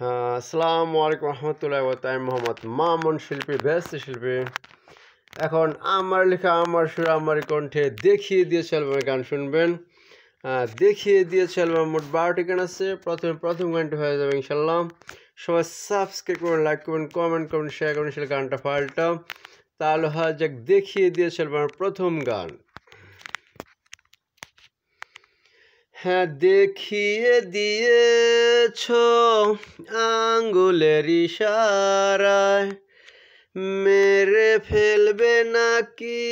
হ্যাঁ, আসসালামু আলাইকুম রহমতুল্লাহ আমি মোহাম্মদ মামুন শিল্পী ব্যস্ত শিল্পী। এখন আমার লেখা আমার সুর আমার কণ্ঠে দেখিয়ে দিয়েছে অ্যালবামের গান শুনবেন। দেখিয়ে দিয়েছে অ্যালবাম মোট 12টি গান আছে। প্রথম গানটি হয়ে যাবে ইনশাল্লাহ। সবাই সাবস্ক্রাইব করবেন, লাইক করবেন, কমেন্ট করবেন, শেয়ার করবেন, সেটা গানটা ফাইলটা তাহলে হয় যাক দেখিয়ে দিয়েছে অ্যালবামের প্রথম গান। হ্যাঁ, দেখিয়ে দিয়েছ আঙ্গুলের ইশারায়, মেরে ফেলবে নাকি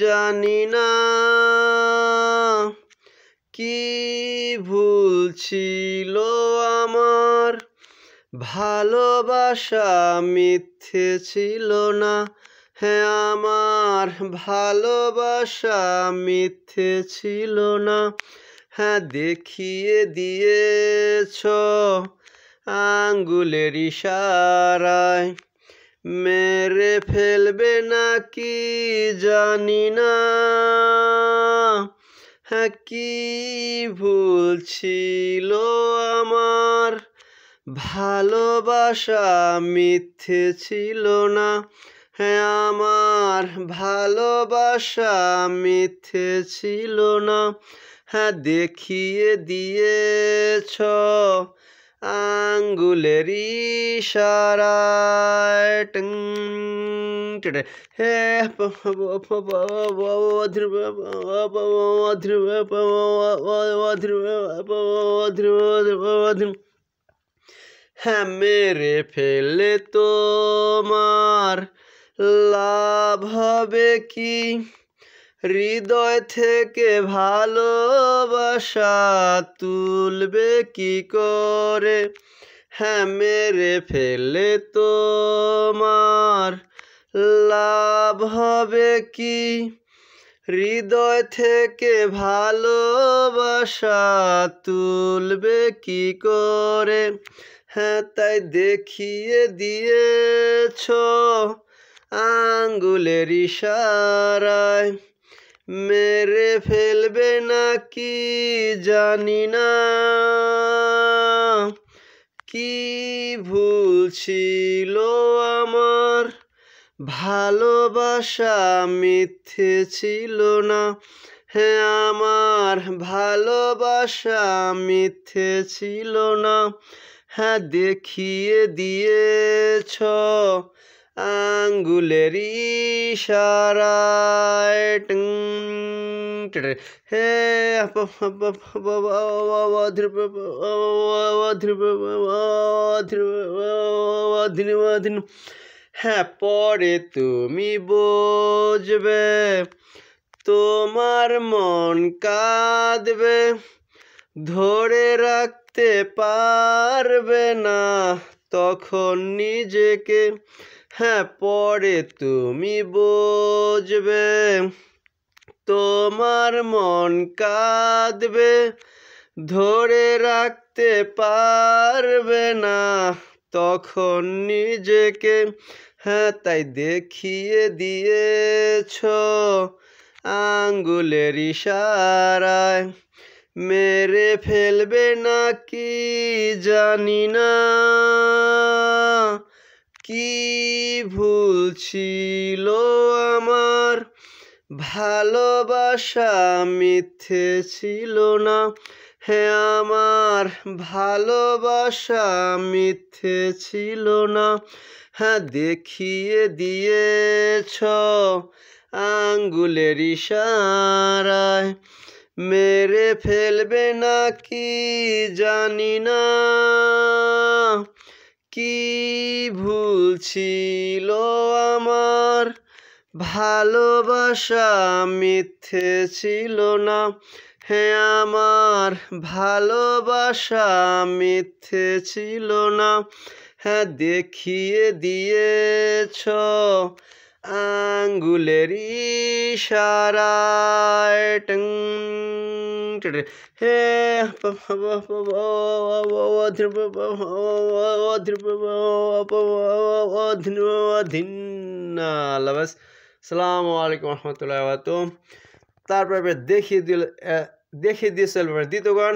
জানি না। কি ভুল ছিল আমার, ভালোবাসা মিথ্যে ছিল না। হ্যাঁ, আমার ভালোবাসা মিথ্যে ছিল না। হ্যাঁ, দেখিয়ে দিয়েছ আঙ্গুলের ইশারায়, মেরে ফেলবে নাকি জানি না। হ্যাঁ, কি ভুল ছিল আমার, ভালোবাসা মিথ্যে ছিল না। হ্যাঁ, আমার ভালোবাসা মিথ্যে ছিল না। হ্যাঁ, দেখিয়ে দিয়েছ আঙ্গুলের ইশারায়। হে হ্যাঁ, মেরে ফেলে তোমার লাভ হবে কি, হৃদয় থেকে ভালোবাসা তুলবে কি করে। হ্যাঁ, মেরে ফেলে তোমার লাভ হবে কি, হৃদয় থেকে ভালোবাসা তুলবে কি করে। হ্যাঁ, তাই দেখিয়ে দিয়েছ আঙ্গুলের ইশারায়, মেরে ফেলবে নাকি জানি না। কি ভুল ছিল আমার, ভালোবাসা মিথ্যে ছিল না। হ্যাঁ, আমার ভালোবাসা মিথ্যে ছিল না। হ্যাঁ, দেখিয়ে দিয়েছ আঙ্গুলের ইশারায়। হে হ্যাঁ, পরে তুমি বুঝবে, তোমার মন কাঁদবে, ধরে রাখতে পারবে না তখন নিজেকে। হ্যাঁ, পরে তুমি বুঝবে, তোমার মন কাঁদবে, ধরে রাখতে পারবে না তখন নিজেকে। হ্যাঁ, তাই দেখিয়ে দিয়েছ আঙ্গুলের ইশারায়, মেরে ফেলবে নাকি জানি না। কি ভুল ছিল আমার, ভালোবাসা মিথ্যে ছিল না। হ্যাঁ, আমার ভালোবাসা মিথ্যে ছিল না। হ্যাঁ, দেখিয়ে দিয়েছ আঙ্গুলের ইশারায়, মেরে ফেলবে নাকি জানি না। কি ভুল ছিল আমার, ভালোবাসা মিথ্যে ছিল না। হ্যাঁ, আমার ভালোবাসা মিথ্যে ছিল না। হ্যাঁ, দেখিয়ে দিয়েছ আঙ্গুলের ইশারায়। হে আসসালামু আলাইকুম রহমতুল্লাহ। তারপরে দেখিয়ে দিয়েছে দ্বিতীয় গান।